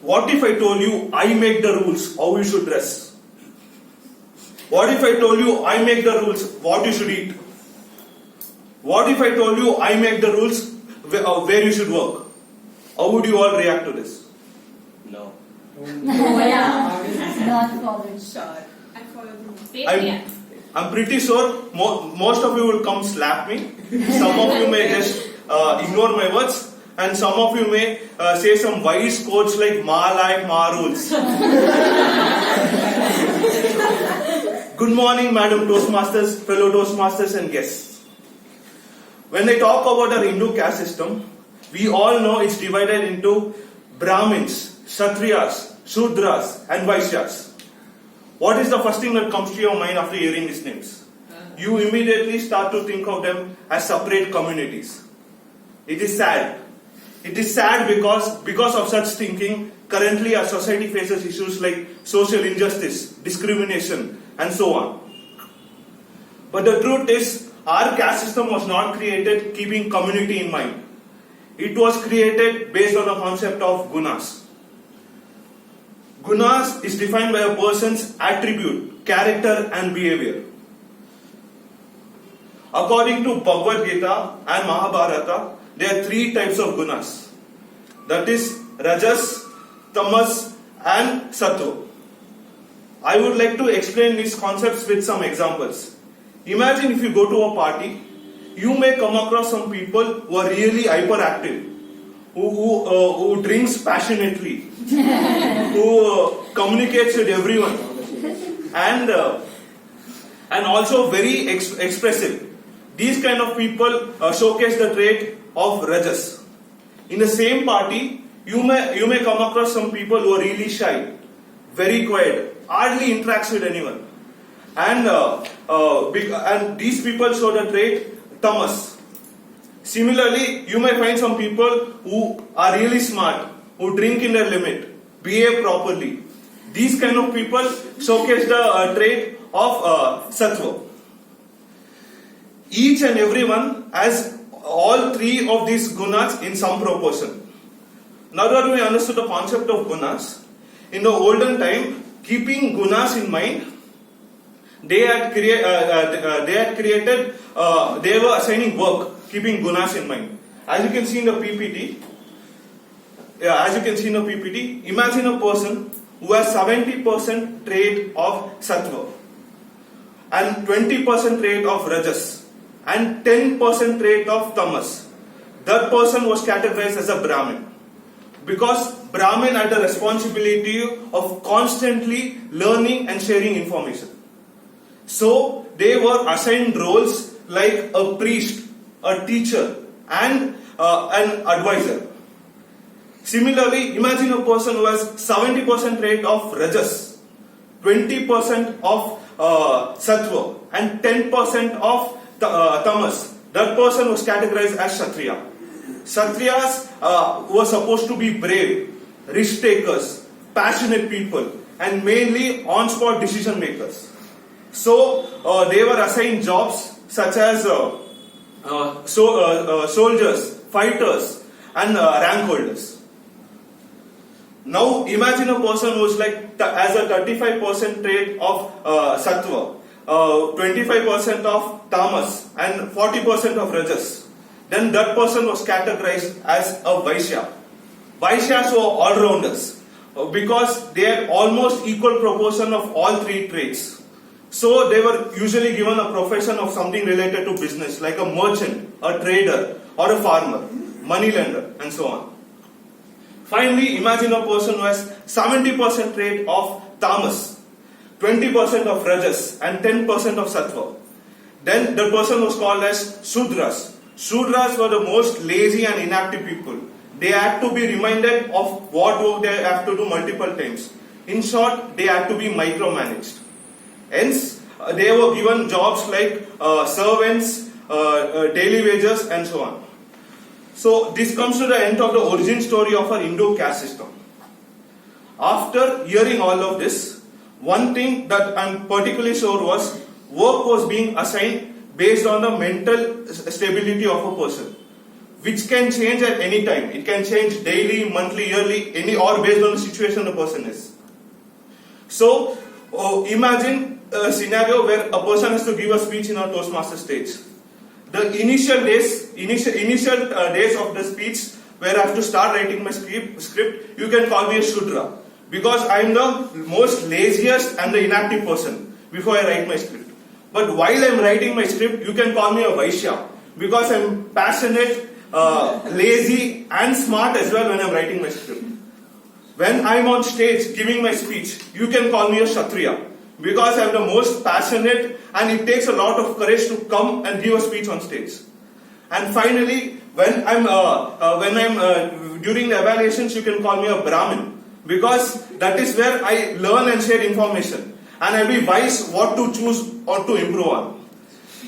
What if I told you I make the rules how you should dress? What if I told you I make the rules what you should eat? What if I told you I make the rules where you should work? How would you all react to this? No. Not followed. Sure. I follow the I'm pretty sure most of you will come slap me. Some of you may just ignore my words, and some of you may say some wise quotes like "Ma like Ma rules." Good morning, Madam Toastmasters, fellow Toastmasters, and guests. When I talk about our Hindu caste system, we all know it's divided into Brahmins, Kshatriyas, Shudras, and Vaishyas. What is the first thing that comes to your mind after hearing these names? You immediately start to think of them as separate communities. It is sad. It is sad because of such thinking, currently our society faces issues like social injustice, discrimination, and so on. But the truth is, our caste system was not created keeping community in mind. It was created based on the concept of gunas. Gunas is defined by a person's attribute, character, and behavior. According to Bhagavad Gita and Mahabharata, there are three types of gunas. That is Rajas, Tamas, and Sattva. I would like to explain these concepts with some examples. Imagine if you go to a party, you may come across some people who are really hyperactive, who drinks passionately, who communicates with everyone, and also very expressive. These kind of people showcase the trait of Rajas. In the same party, you may come across some people who are really shy, very quiet, hardly interacts with anyone, and these people show the trait Tamas. Similarly, you may find some people who are really smart, who drink in their limit, behave properly. These kind of people showcase the trait of Sattva. Each and everyone has all three of these gunas in some proportion. Now that we understood the concept of gunas, in the olden time, keeping gunas in mind, they were assigning work, keeping gunas in mind. As you can see in the PPT, imagine a person who has 70% trait of Sattva, and 20% trait of Rajas, and 10% trait of Tamas. That person was categorized as a Brahmin, because Brahmin had the responsibility of constantly learning and sharing information. So they were assigned roles like a priest, a teacher, and an advisor. Similarly, imagine a person who has 70% trait of Rajas, 20% of Sattva, and 10% of Tamas. That person was categorized as Kshatriya. Kshatriyas were supposed to be brave, risk takers, passionate people, and mainly on-spot decision makers. So they were assigned jobs such as soldiers, fighters, and rank holders. Now imagine a person who is has a 35% trait of Sattva, 25% of Tamas, and 40% of Rajas. Then that person was categorized as a Vaishya. Vaishyas were all-rounders because they had almost equal proportion of all three traits. So they were usually given a profession of something related to business, like a merchant, a trader, or a farmer, moneylender, and so on. Finally, imagine a person who has 70% trait of Tamas, 20% of Rajas, and 10% of Sattva. Then the person was called as Shudras. Shudras were the most lazy and inactive people. They had to be reminded of what work they have to do multiple times. In short, they had to be micromanaged. Hence, they were given jobs like servants, daily wages, and so on. So, this comes to the end of the origin story of our Hindu caste system. After hearing all of this, one thing that I'm particularly sure was work was being assigned based on the mental stability of a person. which can change at any time. It can change daily, monthly, yearly, or based on the situation the person is. So, imagine a scenario where a person has to give a speech in a Toastmaster stage. The initial days of the speech, where I have to start writing my script, you can call me a Shudra, because I am the most laziest and the inactive person before I write my script. But while I am writing my script, you can call me a Vaishya, because I am passionate, lazy and smart as well when I am writing my script. When I am on stage giving my speech, you can call me a Kshatriya, because I am the most passionate and it takes a lot of courage to come and give a speech on stage. And finally, when I'm during the evaluations, you can call me a Brahmin, because that is where I learn and share information, and I'll be wise what to choose or to improve on.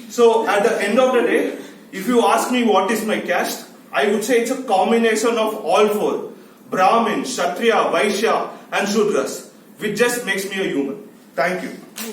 So at the end of the day, if you ask me what is my caste, I would say it's a combination of all four: Brahmin, Kshatriya, Vaishya and Shudras, which just makes me a human. Thank you.